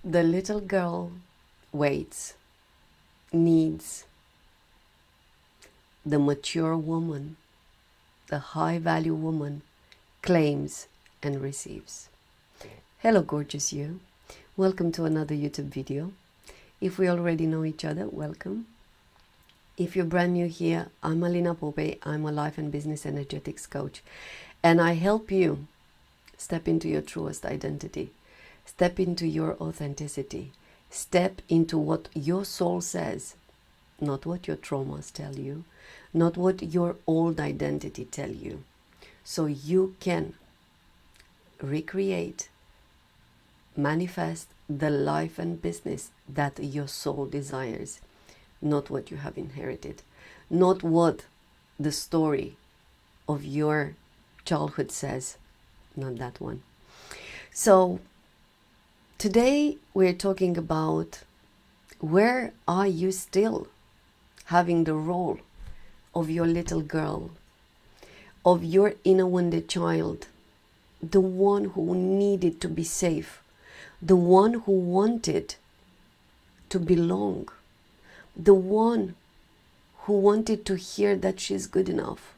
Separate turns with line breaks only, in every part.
The little girl waits, needs. The mature woman, the high-value woman, claims and receives. Hello, gorgeous you. Welcome to another YouTube video. If we already know each other, welcome. If you're brand new here, I'm Alina Apopei. I'm a life and business energetics coach, and I help you step into your truest identity, step into your authenticity, step into what your soul says, not what your traumas tell you, not what your old identity tell you, so you can recreate, manifest the life and business that your soul desires, not what you have inherited, not what the story of your childhood says, not that one. So today we're talking about where are you still having the role of your little girl, of your inner wounded child, the one who needed to be safe, the one who wanted to belong, the one who wanted to hear that she's good enough.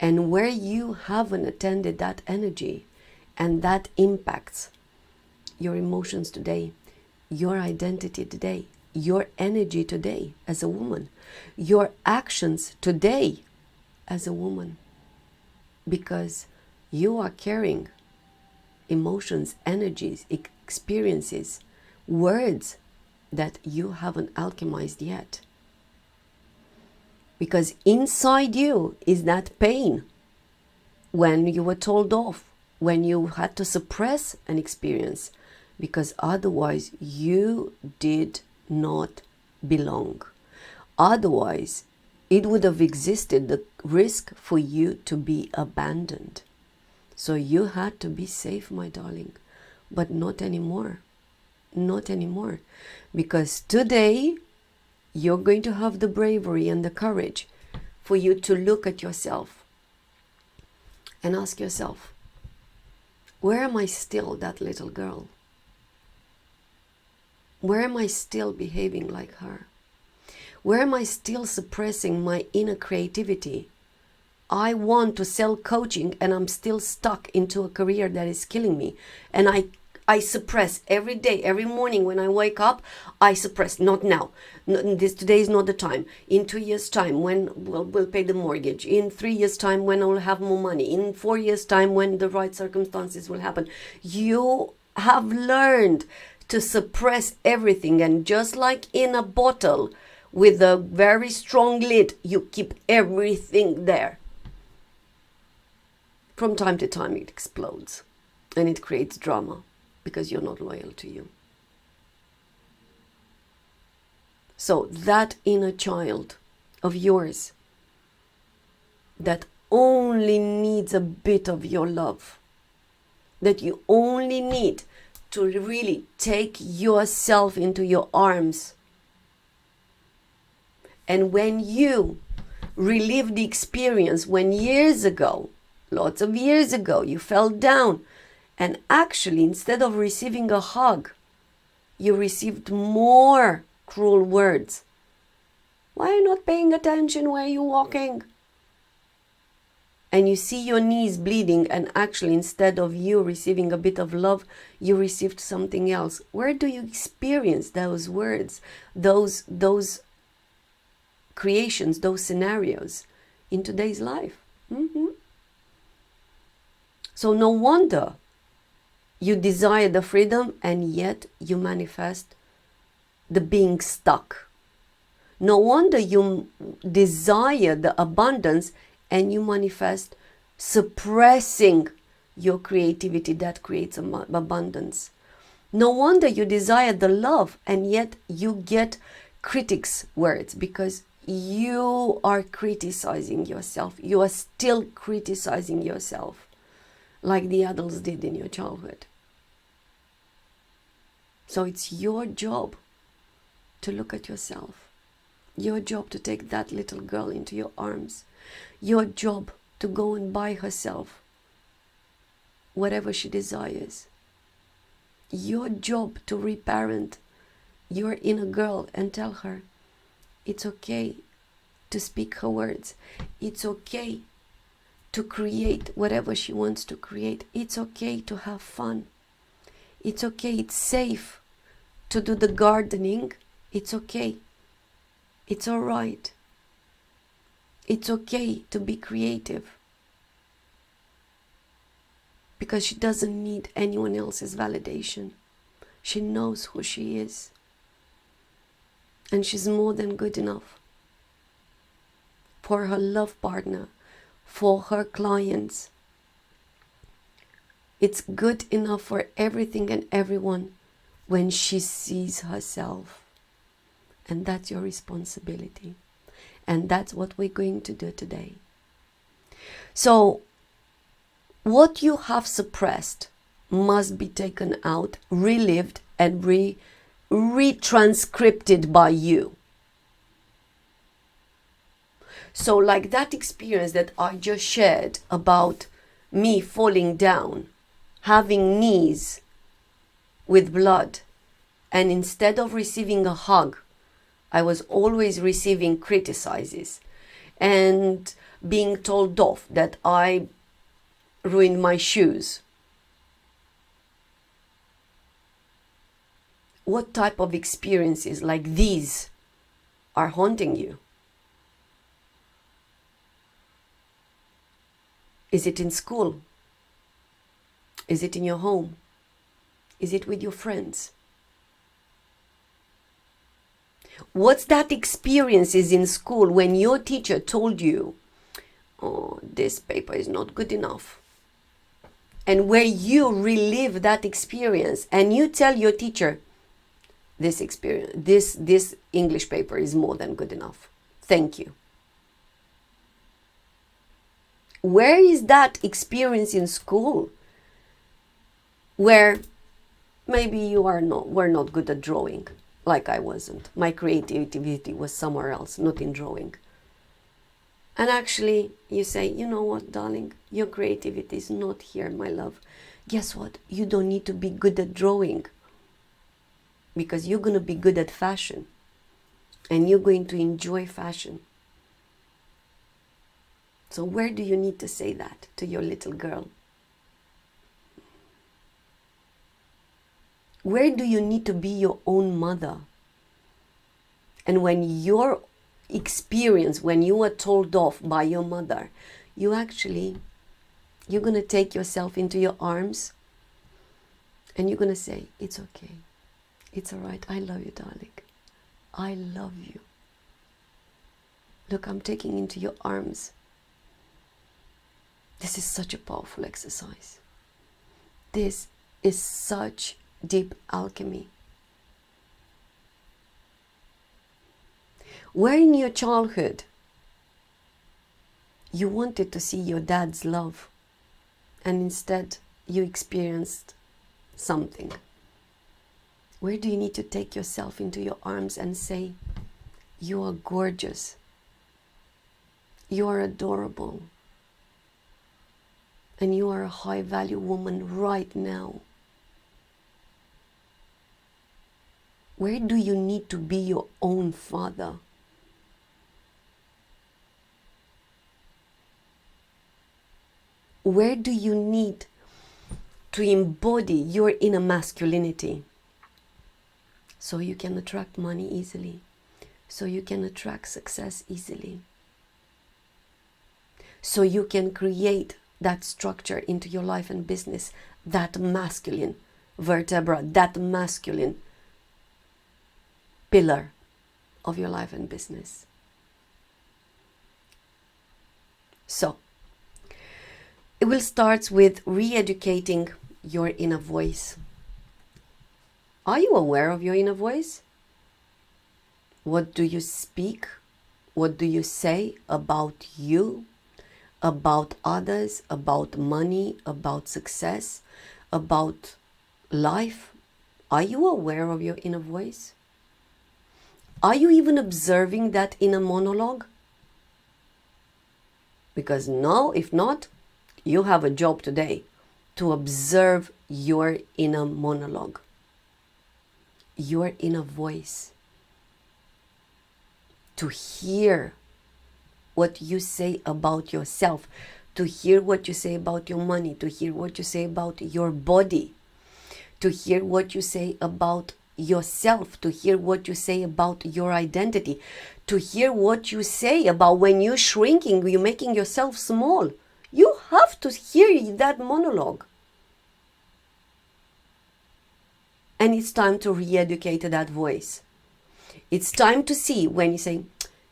And where you haven't attended that energy, and that impacts your emotions today, your identity today, your energy today as a woman, your actions today as a woman, because you are carrying emotions, energies, experiences, words that you haven't alchemized yet. Because inside you is that pain when you were told off, when you had to suppress an experience, because otherwise you did not belong. Otherwise, it would have existed the risk for you to be abandoned. So you had to be safe, my darling, but not anymore. Not anymore. Because today, you're going to have the bravery and the courage for you to look at yourself and ask yourself, where am I still that little girl? Where am I still behaving like her? Where am I still suppressing my inner creativity? I want to sell coaching and I'm still stuck into a career that is killing me. And I suppress every day, every morning when I wake up, I suppress, not now. Today is not the time. In 2 years' time, when we'll pay the mortgage. In 3 years' time, when I will have more money. In 4 years' time, when the right circumstances will happen. You have learned to suppress everything. And just like in a bottle with a very strong lid, you keep everything there. From time to time, it explodes. And it creates drama. Because you're not loyal to you. So that inner child of yours that only needs a bit of your love, that you only need to really take yourself into your arms. And when you relive the experience when years ago, lots of years ago, you fell down, and actually, instead of receiving a hug, you received more cruel words. Why are you not paying attention where you're walking? And you see your knees bleeding, and actually, instead of you receiving a bit of love, you received something else. Where do you experience those words, those creations, those scenarios in today's life? So no wonder you desire the freedom, and yet you manifest the being stuck. No wonder you desire the abundance, and you manifest suppressing your creativity that creates abundance. No wonder you desire the love, and yet you get critics' words, because you are criticizing yourself. You are still criticizing yourself, like the adults did in your childhood. So it's your job to look at yourself. Your job to take that little girl into your arms. Your job to go and buy herself whatever she desires. your job to reparent your inner girl and tell her it's okay to speak her words. It's okay to create whatever she wants to create. It's okay to have fun. It's okay. It's safe to do the gardening. It's okay. It's all right. It's okay to be creative. Because she doesn't need anyone else's validation. She knows who she is. And she's more than good enough for her love partner, for her clients. It's good enough for everything and everyone when she sees herself. And that's your responsibility. And that's what we're going to do today. So, what you have suppressed must be taken out, relived, and retranscripted by you. So like that experience that I just shared about me falling down, having knees with blood, and instead of receiving a hug, I was always receiving criticizes and being told off that I ruined my shoes. What type of experiences like these are haunting you? Is it in school? Is it in your home? Is it with your friends? What's that experiences in school when your teacher told you, oh, this paper is not good enough? And where you relive that experience and you tell your teacher, this experience, this English paper is more than good enough. Thank you. Where is that experience in school where maybe we're not good at drawing, like I wasn't. My creativity was somewhere else, not in drawing. And actually you say, you know what, darling, your creativity is not here, my love. Guess what? You don't need to be good at drawing, because you're going to be good at fashion and you're going to enjoy fashion. So where do you need to say that to your little girl? Where do you need to be your own mother? And when your experience, when you were told off by your mother, you're going to take yourself into your arms and you're going to say, it's okay. It's all right. I love you, darling. I love you. Look, I'm taking into your arms. This is such a powerful exercise. This is such deep alchemy. Where in your childhood you wanted to see your dad's love and instead you experienced something? Where do you need to take yourself into your arms and say, you are gorgeous, you are adorable, and you are a high value woman right now? Where do you need to be your own father? Where do you need to embody your inner masculinity so you can attract money easily, so you can attract success easily, so you can create that structure into your life and business, that masculine vertebra, that masculine pillar of your life and business? So, it will start with re-educating your inner voice. Are you aware of your inner voice? What do you speak? What do you say about you, about others, about money, about success, about life? Are you aware of your inner voice? Are you even observing that inner monologue? Because no, if not, you have a job today to observe your inner monologue, your inner voice, to hear what you say about yourself, to hear what you say about your money, to hear what you say about your body, to hear what you say about yourself, to hear what you say about your identity, to hear what you say about when you're shrinking, you're making yourself small. You have to hear that monologue. And it's time to re-educate that voice. It's time to see when you say,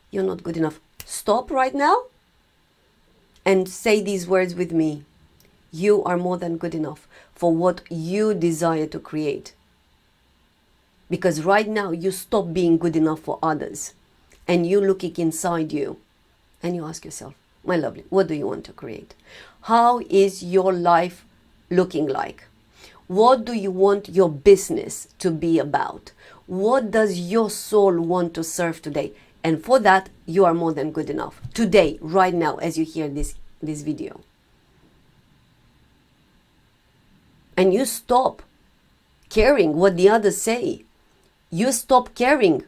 you're not good enough. Stop right now and say these words with me. You are more than good enough for what you desire to create. Because right now you stop being good enough for others and you looking inside you and you ask yourself, my lovely, what do you want to create? How is your life looking like? What do you want your business to be about? What does your soul want to serve today? And for that, you are more than good enough. Today, right now, as you hear this video. And you stop caring what the others say. You stop caring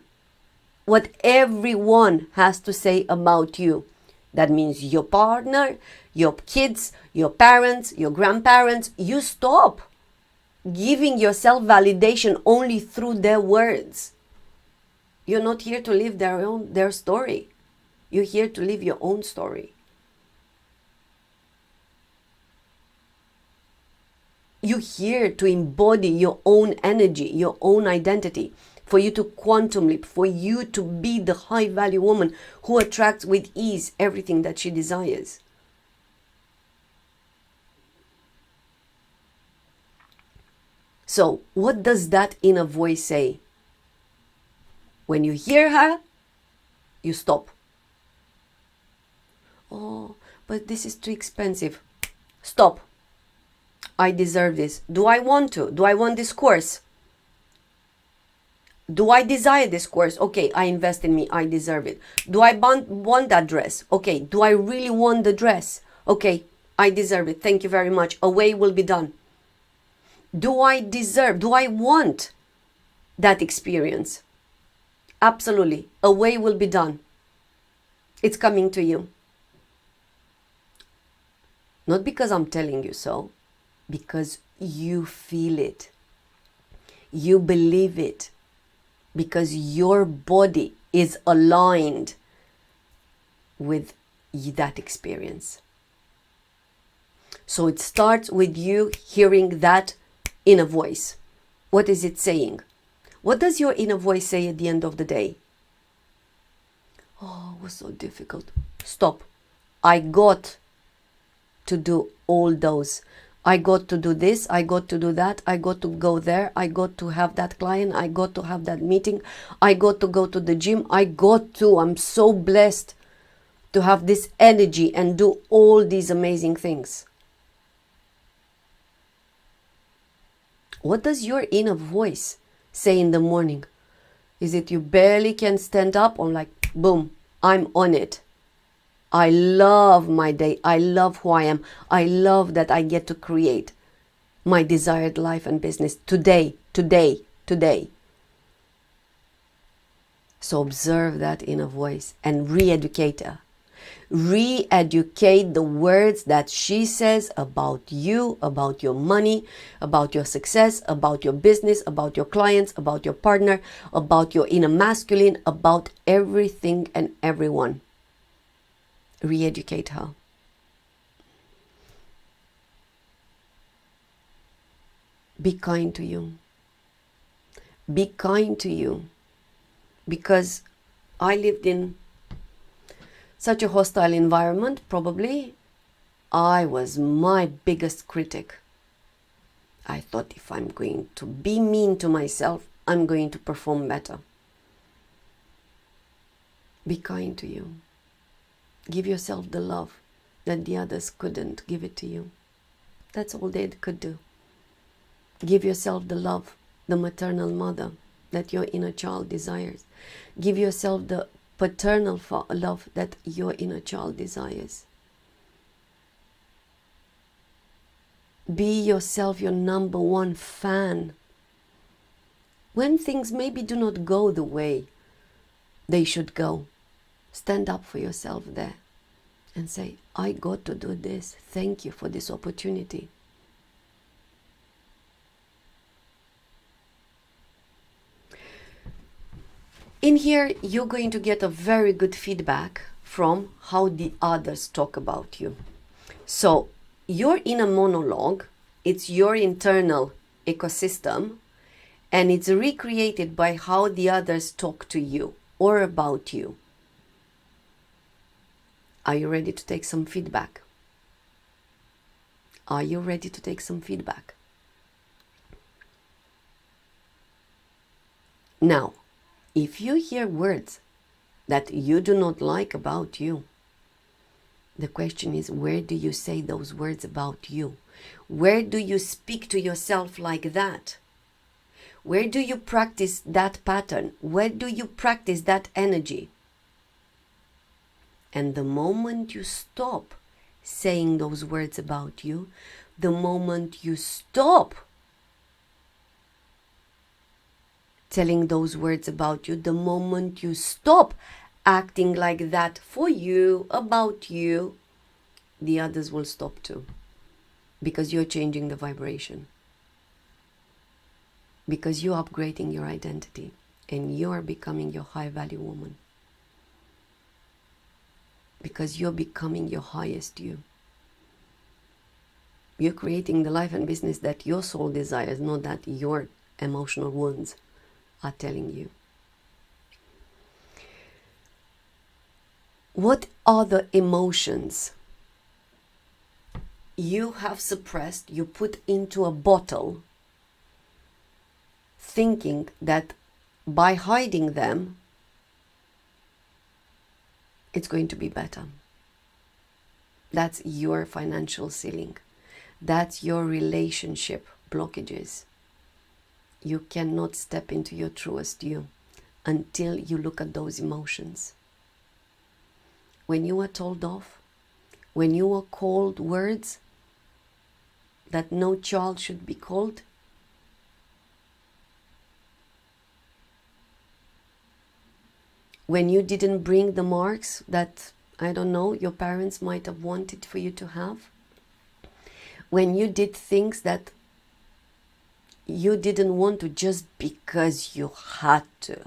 what everyone has to say about you. That means your partner, your kids, your parents, your grandparents. You stop giving yourself validation only through their words. You're not here to live their story. You're here to live your own story. You're here to embody your own energy, your own identity, for you to quantum leap, for you to be the high value woman who attracts with ease everything that she desires. So, what does that inner voice say? When you hear her, you stop. Oh, but this is too expensive. Stop. I deserve this. Do I want to? Do I want this course? Do I desire this course? Okay, I invest in me. I deserve it. Do I want that dress? Okay, do I really want the dress? Okay, I deserve it. Thank you very much. Away will be done. Do I want that experience? Absolutely. Away will be done. It's coming to you. Not because I'm telling you so, because you feel it. You believe it. Because your body is aligned with that experience. So it starts with you hearing that inner voice. What is it saying? What does your inner voice say at the end of the day? Oh, it was so difficult. Stop. I got to do all those. I got to do this, I got to do that, I got to go there, I got to have that client, I got to have that meeting, I got to go to the gym, I'm so blessed to have this energy and do all these amazing things. What does your inner voice say in the morning? Is it you barely can stand up or like, boom, I'm on it. I love my day. I love who I am. I love that I get to create my desired life and business today. So observe that inner voice and re-educate her. Re-educate the words that she says about you, about your money, about your success, about your business, about your clients, about your partner, about your inner masculine, about everything and everyone. Re-educate her. Be kind to you. Be kind to you. Because I lived in such a hostile environment, probably. I was my biggest critic. I thought if I'm going to be mean to myself, I'm going to perform better. Be kind to you. Give yourself the love that the others couldn't give it to you. That's all they could do. Give yourself the love, the maternal mother that your inner child desires. Give yourself the paternal love that your inner child desires. Be yourself your number one fan. When things maybe do not go the way they should go, stand up for yourself there and say, I got to do this. Thank you for this opportunity. In here, you're going to get a very good feedback from how the others talk about you. So you're in a monologue, it's your internal ecosystem, and it's recreated by how the others talk to you or about you. Are you ready to take some feedback? Are you ready to take some feedback? Now, if you hear words that you do not like about you, the question is, where do you say those words about you? Where do you speak to yourself like that? Where do you practice that pattern? Where do you practice that energy? And the moment you stop saying those words about you, the moment you stop telling those words about you, the moment you stop acting like that for you, about you, the others will stop too. Because you're changing the vibration. Because you're upgrading your identity and you're becoming your high value woman. Because you're becoming your highest you. You're creating the life and business that your soul desires, not that your emotional wounds are telling you. What are the emotions you have suppressed, you put into a bottle, thinking that by hiding them, it's going to be better? That's your financial ceiling. That's your relationship blockages. You cannot step into your truest you until you look at those emotions. When you were told off, when you were called words that no child should be called, when you didn't bring the marks that, I don't know, your parents might have wanted for you to have, when you did things that you didn't want to just because you had to,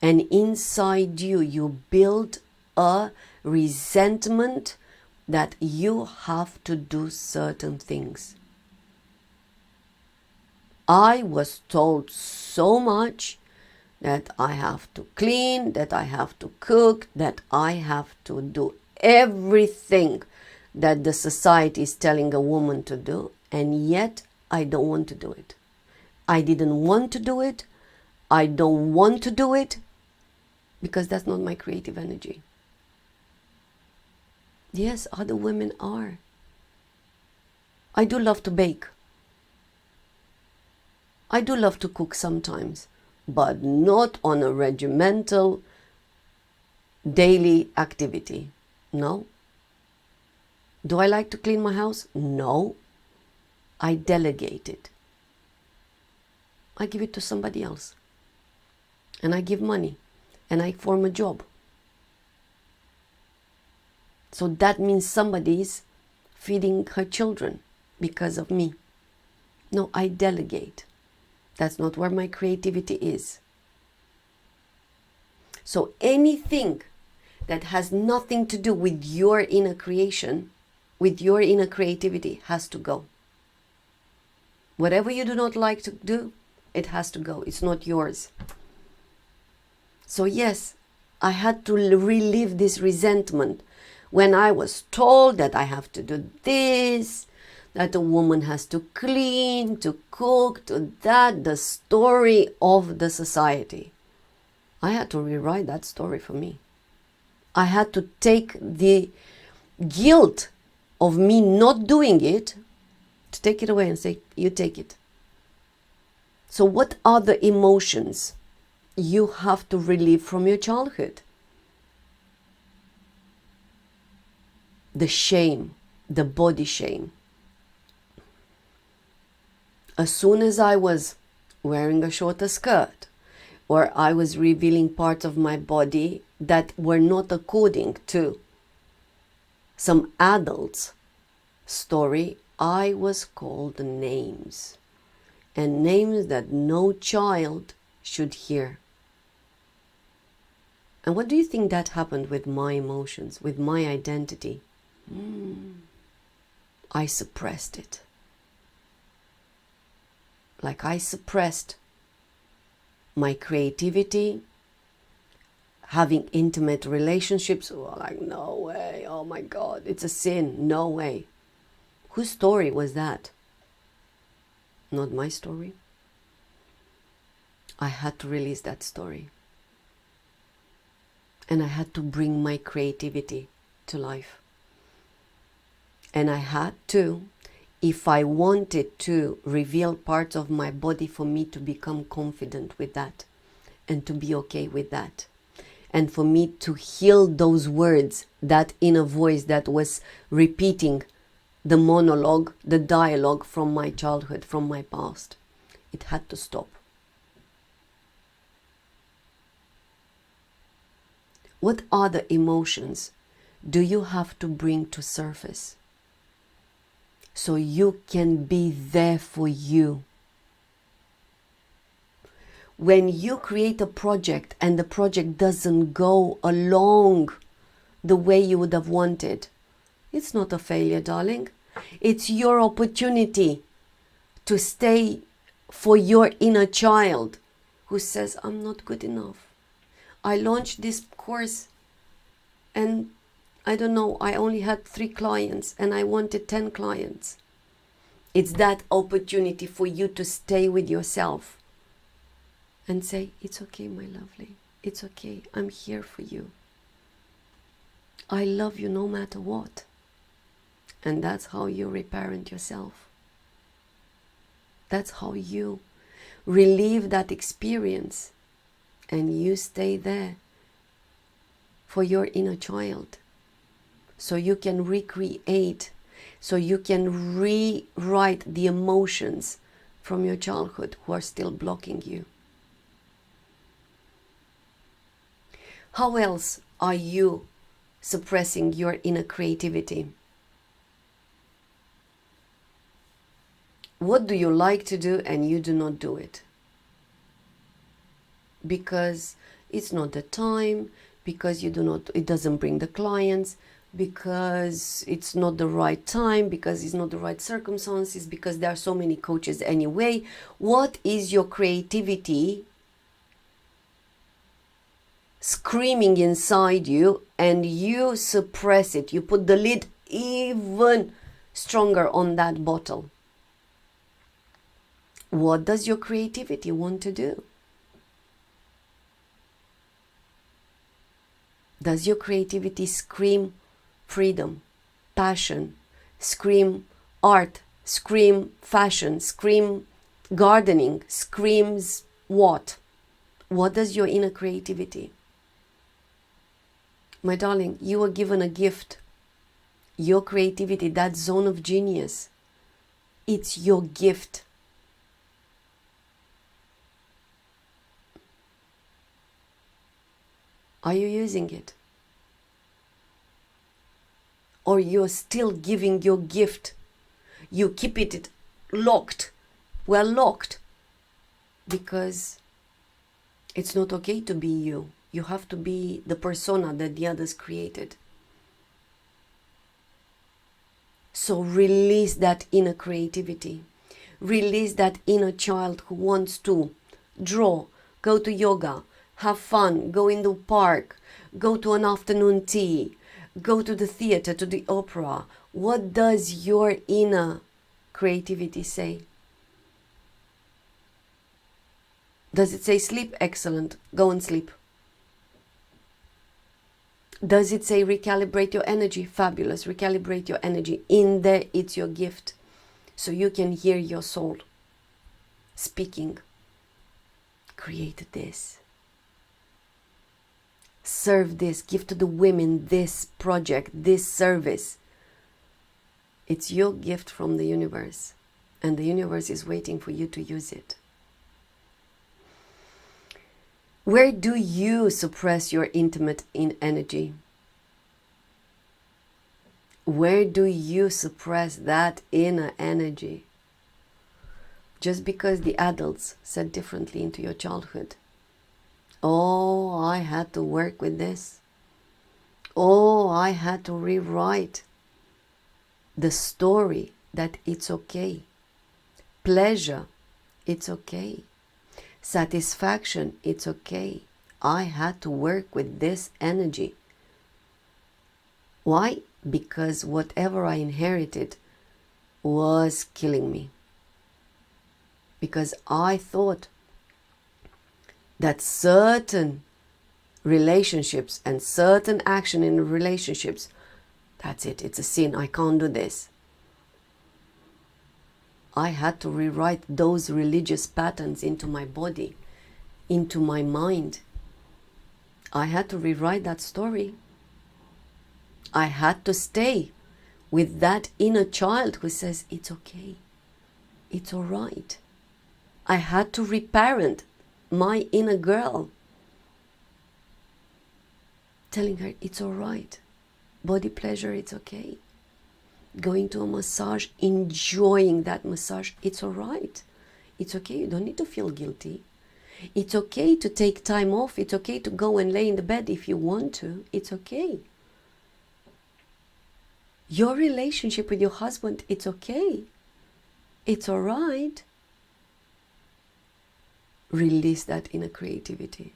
and inside you, you build a resentment that you have to do certain things. I was told so much that I have to clean, that I have to cook, that I have to do everything that the society is telling a woman to do, and yet I don't want to do it. I didn't want to do it. I don't want to do it because that's not my creative energy. Yes, other women are. I do love to bake. I do love to cook sometimes, but not on a regimental daily activity. No. Do I like to clean my house? No. I delegate it. I give it to somebody else. And I give money. And I form a job. So that means somebody's feeding her children because of me. No, I delegate. That's not where my creativity is. So anything that has nothing to do with your inner creation, with your inner creativity, has to go. Whatever you do not like to do, it has to go. It's not yours. So yes, I had to relive this resentment when I was told that I have to do this, that a woman has to clean, to cook, to that, the story of the society. I had to rewrite that story for me. I had to take the guilt of me not doing it, to take it away and say, you take it. So what are the emotions you have to relieve from your childhood? The shame, the body shame. As soon as I was wearing a shorter skirt, or I was revealing parts of my body that were not according to some adult's story, I was called names, and names that no child should hear. And what do you think that happened with my emotions, with my identity? I suppressed it. Like I suppressed my creativity, having intimate relationships. Oh, like, no way, oh my God, it's a sin, no way. Whose story was that? Not my story. I had to release that story. And I had to bring my creativity to life. And I had to, if I wanted to reveal parts of my body, for me to become confident with that and to be okay with that. And for me to heal those words, that inner voice that was repeating the monologue, the dialogue from my childhood, from my past. It had to stop. What other emotions do you have to bring to surface so you can be there for you? When you create a project and the project doesn't go along the way you would have wanted, it's not a failure, darling. It's your opportunity to stay for your inner child who says, I'm not good enough. I launched this course and I don't know, I only had 3 clients and I wanted 10 clients. It's that opportunity for you to stay with yourself and say, it's okay, my lovely. It's okay. I'm here for you. I love you no matter what. And that's how you reparent yourself. That's how you relieve that experience and you stay there for your inner child. So you can recreate, so you can rewrite the emotions from your childhood who are still blocking you. How else are you suppressing your inner creativity? What do you like to do and you do not do it? Because it's not the time, because it doesn't bring the clients, because it's not the right time, because it's not the right circumstances, because there are so many coaches anyway. What is your creativity screaming inside you and you suppress it? You put the lid even stronger on that bottle. What does your creativity want to do? Does your creativity scream freedom, passion, scream art, scream fashion, scream gardening, screams what? What does your inner creativity? My darling, you were given a gift. Your creativity, that zone of genius, it's your gift. Are you using it? Or you're still giving your gift? You keep it locked, well locked, because it's not okay to be you. You have to be the persona that the others created. So release that inner creativity. Release that inner child who wants to draw, go to yoga, have fun, go in the park, go to an afternoon tea, go to the theater, to the opera. What does your inner creativity say? Does it say sleep? Excellent. Go and sleep. Does it say recalibrate your energy? Fabulous. Recalibrate your energy. In there, it's your gift. So you can hear your soul speaking. Create this. Serve this. Give to the women this project, this service. It's your gift from the universe. And the universe is waiting for you to use it. Where do you suppress your intimate energy? Where do you suppress that inner energy? Just because the adults said differently into your childhood. Oh, I had to work with this. Oh, I had to rewrite the story that it's okay. Pleasure, it's okay. Satisfaction, it's okay. I had to work with this energy. Why? Because whatever I inherited was killing me. Because I thought that certain relationships and certain action in relationships, that's it, it's a sin, I can't do this. I had to rewrite those religious patterns into my body, into my mind. I had to rewrite that story. I had to stay with that inner child who says, it's okay, it's all right. I had to reparent my inner girl, telling her it's all right. Body pleasure, it's okay. Going to a massage, enjoying that massage, it's all right. It's okay, you don't need to feel guilty. It's okay to take time off. It's okay to go and lay in the bed if you want to. It's okay. Your relationship with your husband, it's okay. It's all right. Release that inner creativity.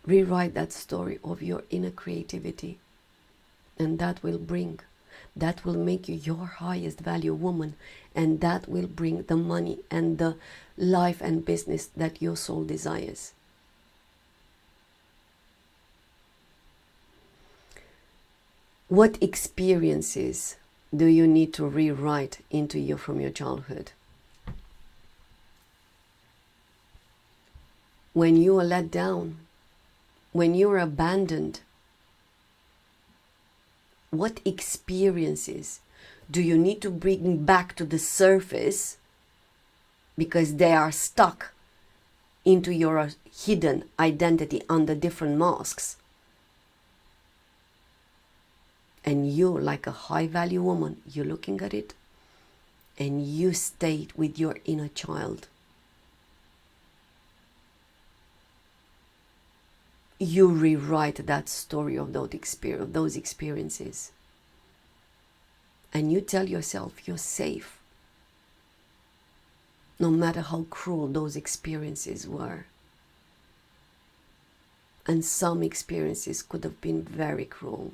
Rewrite that story of your inner creativity. And that will make you your highest value woman. And that will bring the money and the life and business that your soul desires. What experiences do you need to rewrite into you from your childhood? When you are let down, when you are abandoned, what experiences do you need to bring back to the surface because they are stuck into your hidden identity under different masks? And you, like a high value woman, you're looking at it and you stayed with your inner child. You rewrite that story of those experiences. And you tell yourself you're safe. No matter how cruel those experiences were. And some experiences could have been very cruel.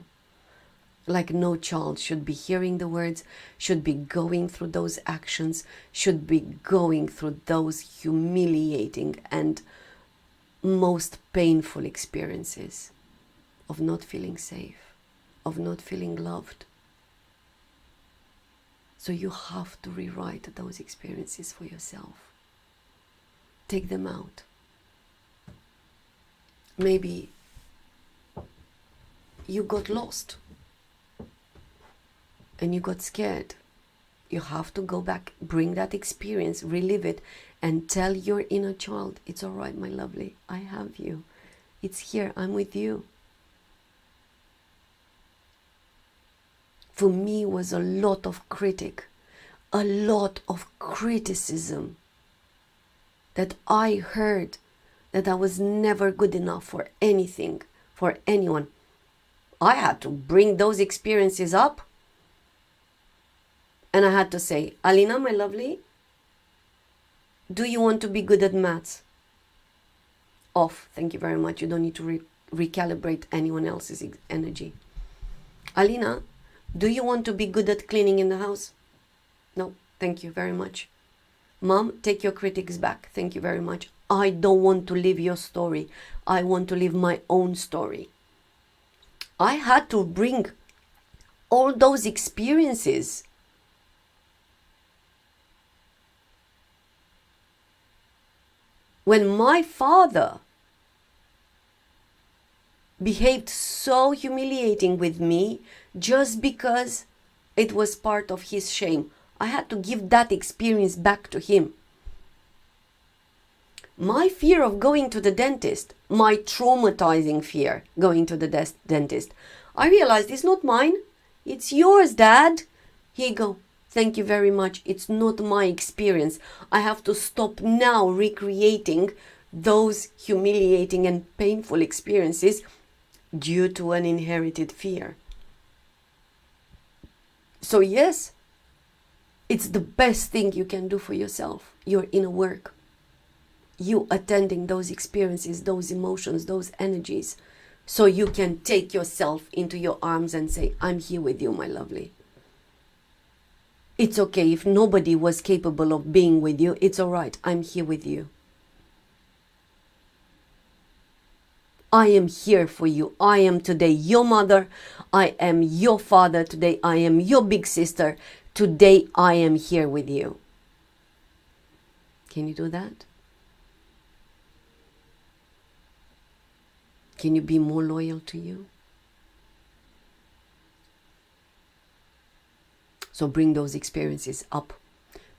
Like no child should be hearing the words, should be going through those actions, should be going through those humiliating and most painful experiences of not feeling safe, of not feeling loved. So you have to rewrite those experiences for yourself. Take them out. Maybe you got lost and you got scared. You have to go back, bring that experience, relive it, and tell your inner child, it's all right, my lovely, I have you. It's here, I'm with you. For me, it was a lot of critic, a lot of criticism that I heard, that I was never good enough for anything, for anyone. I had to bring those experiences up. And I had to say, Alina, my lovely, do you want to be good at maths? Off, thank you very much. You don't need to recalibrate anyone else's energy. Alina, do you want to be good at cleaning in the house? No, thank you very much. Mom, take your critics back. Thank you very much. I don't want to live your story. I want to live my own story. I had to bring all those experiences. When my father behaved so humiliating with me just because It was part of his shame. I had to give that experience back to him. My fear of going to the dentist, my traumatizing fear going to the dentist, I realized it's not mine. It's yours, Dad. Here you go. Thank you very much. It's not my experience. I have to stop now recreating those humiliating and painful experiences due to an inherited fear. So yes, it's the best thing you can do for yourself, your inner work. You attending those experiences, those emotions, those energies, so you can take yourself into your arms and say, I'm here with you, my lovely. It's okay if nobody was capable of being with you. It's all right. I'm here with you. I am here for you. I am today your mother. I am your father today. I am your big sister. Today I am here with you. Can you do that? Can you be more loyal to you? So bring those experiences up,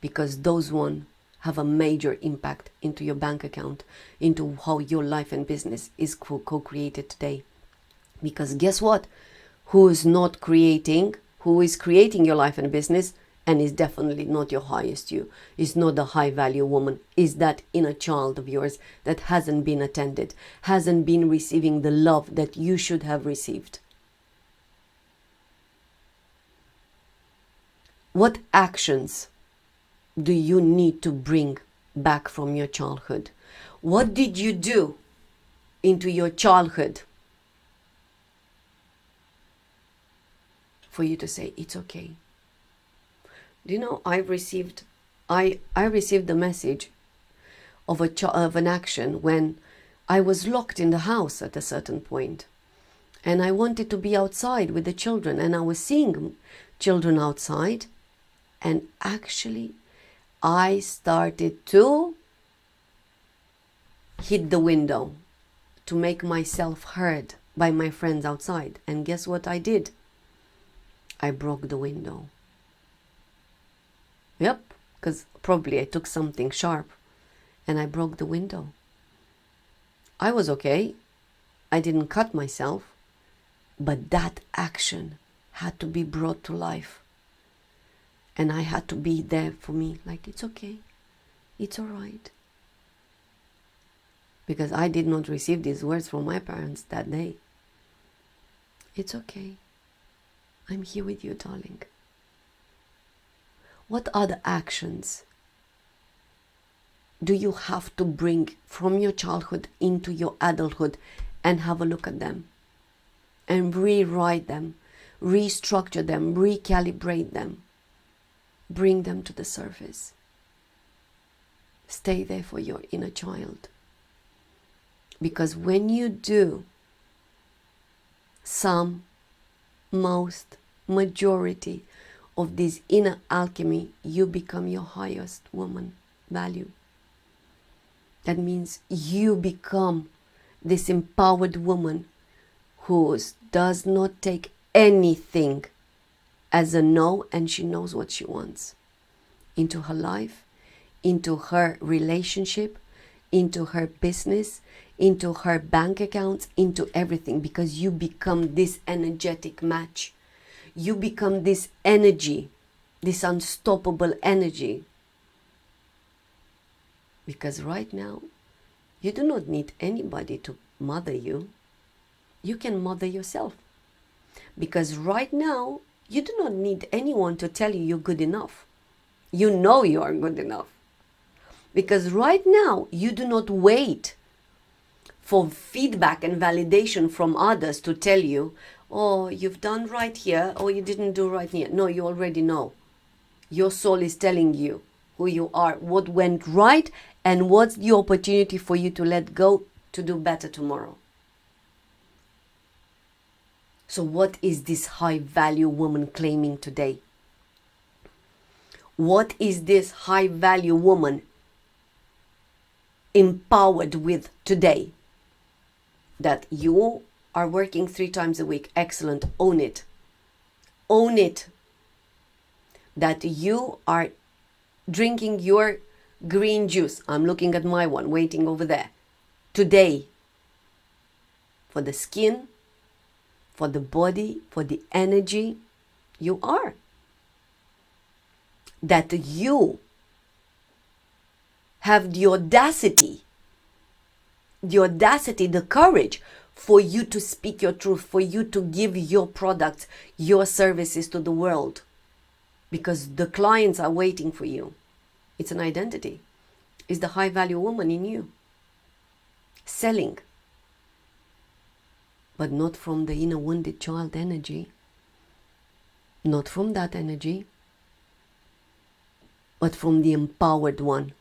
because those ones have a major impact into your bank account, into how your life and business is co-created today. Because guess what? Who is creating your life and business, and is definitely not your highest you, is not the high value woman, is that inner child of yours that hasn't been attended, hasn't been receiving the love that you should have received. What actions do you need to bring back from your childhood? What did you do into your childhood for you to say it's okay? Do you know, I received the message of an action when I was locked in the house at a certain point, and I wanted to be outside with the children, and I was seeing children outside, and actually I started to hit the window to make myself heard by my friends outside. And guess what I did? I broke the window. Yep, because probably I took something sharp and I broke the window. I was okay. I didn't cut myself, but that action had to be brought to life. And I had to be there for me, like, it's okay, it's all right. Because I did not receive these words from my parents that day. It's okay. I'm here with you, darling. What other actions do you have to bring from your childhood into your adulthood and have a look at them and rewrite them, restructure them, recalibrate them? Bring them to the surface. Stay there for your inner child. Because when you do, majority of this inner alchemy, you become your highest woman value. That means you become this empowered woman who does not take anything as a no, and she knows what she wants into her life, into her relationship, into her business, into her bank accounts, into everything, because you become this energetic match. You become this energy, this unstoppable energy. Because right now, you do not need anybody to mother you. You can mother yourself. Because right now, you do not need anyone to tell you you're good enough. You know you are good enough. Because right now, you do not wait for feedback and validation from others to tell you, oh, you've done right here, or you didn't do right here. No, you already know. Your soul is telling you who you are, what went right, and what's the opportunity for you to let go to do better tomorrow. So what is this high value woman claiming today? What is this high value woman empowered with today? That you are working 3 times a week. Excellent. Own it. Own it. that you are drinking your green juice. I'm looking at my one waiting over there. Today, for the skin, for the body, for the energy, you are. That you have the audacity, the courage for you to speak your truth, for you to give your products, your services to the world. Because the clients are waiting for you. It's an identity. It's the high value woman in you. Selling. But not from the inner wounded child energy. Not from that energy. But from the empowered one.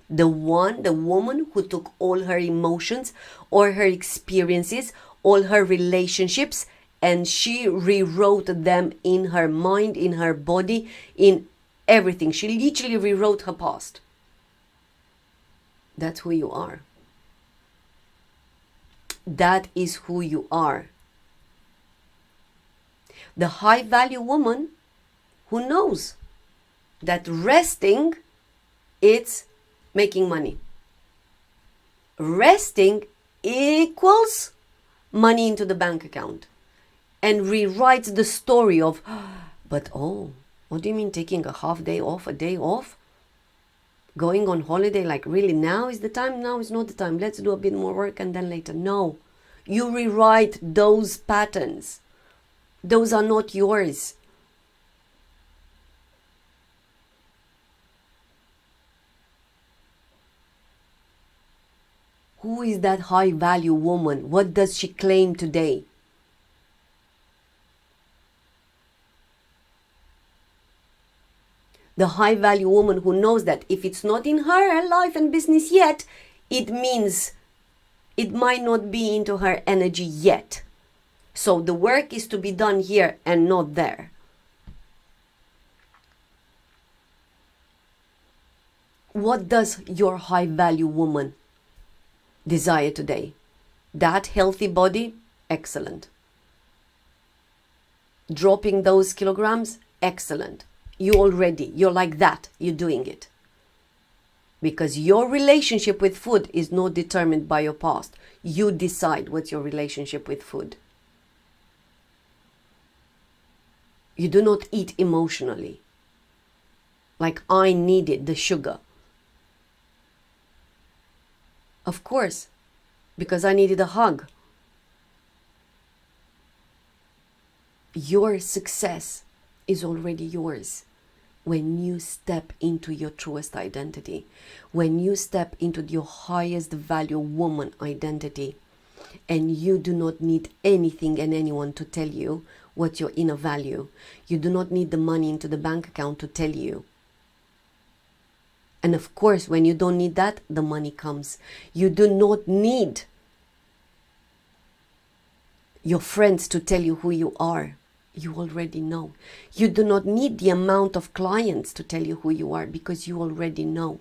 The woman who took all her emotions, all her experiences, all her relationships, and she rewrote them in her mind, in her body, in everything. She literally rewrote her past. That's who you are. That is who you are. The high value woman who knows that resting, it's making money. Resting equals money into the bank account. And rewrites the story of, but oh, what do you mean taking a half day off, a day off? Going on holiday, like really now is the time? Now is not the time. Let's do a bit more work and then later. No, you rewrite those patterns. Those are not yours. Who is that high value woman? What does she claim today? The high value woman who knows that if it's not in her life and business yet, it means it might not be into her energy yet. So the work is to be done here and not there. What does your high value woman desire today? That healthy body? Excellent. Dropping those kilograms? Excellent. You're like that. You're doing it. Because your relationship with food is not determined by your past. You decide what's your relationship with food. You do not eat emotionally. Like I needed the sugar. Of course, because I needed a hug. Your success is already yours when you step into your truest identity, when you step into your highest value woman identity, and you do not need anything and anyone to tell you what's your inner value. You do not need the money into the bank account to tell you. And of course, when you don't need that, the money comes. You do not need your friends to tell you who you are. You already know. You do not need the amount of clients to tell you who you are because you already know.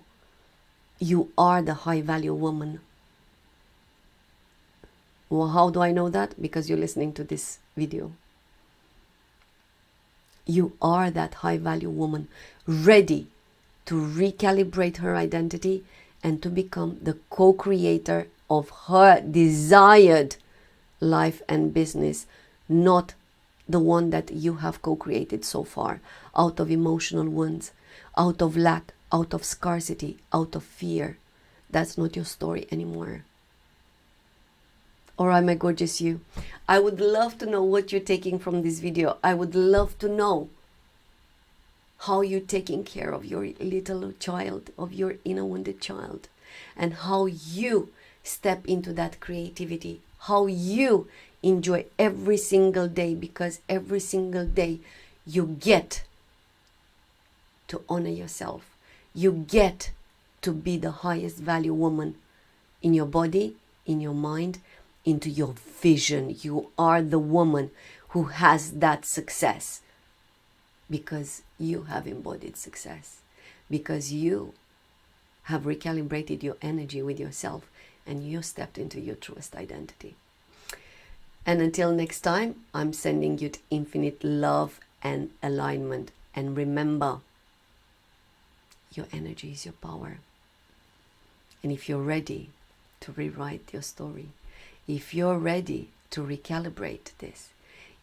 You are the high value woman. Well, how do I know that? Because you're listening to this video. You are that high value woman, ready to recalibrate her identity and to become the co-creator of her desired life and business, not the one that you have co-created so far, out of emotional wounds, out of lack, out of scarcity, out of fear. That's not your story anymore. All right, my gorgeous you. I would love to know what you're taking from this video. I would love to know how you're taking care of your little child, of your inner wounded child, and how you step into that creativity, how you enjoy every single day, because every single day you get to honor yourself. You get to be the highest value woman in your body, in your mind, into your vision. You are the woman who has that success because you have embodied success, because you have recalibrated your energy with yourself and you stepped into your truest identity. And until next time, I'm sending you infinite love and alignment. And remember, your energy is your power. And if you're ready to rewrite your story, if you're ready to recalibrate this,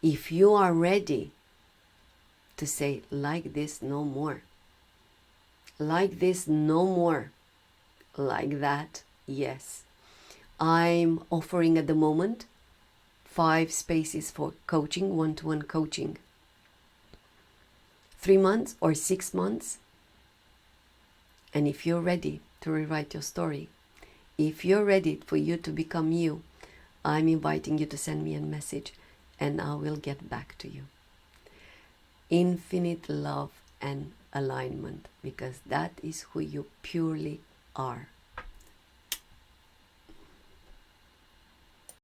if you are ready to say, like this, no more. Like this, no more. Like that, yes. I'm offering at the moment 5 spaces for coaching, one-to-one coaching. 3 months or 6 months. And if you're ready to rewrite your story, if you're ready for you to become you, I'm inviting you to send me a message and I will get back to you. Infinite love and alignment, because that is who you purely are.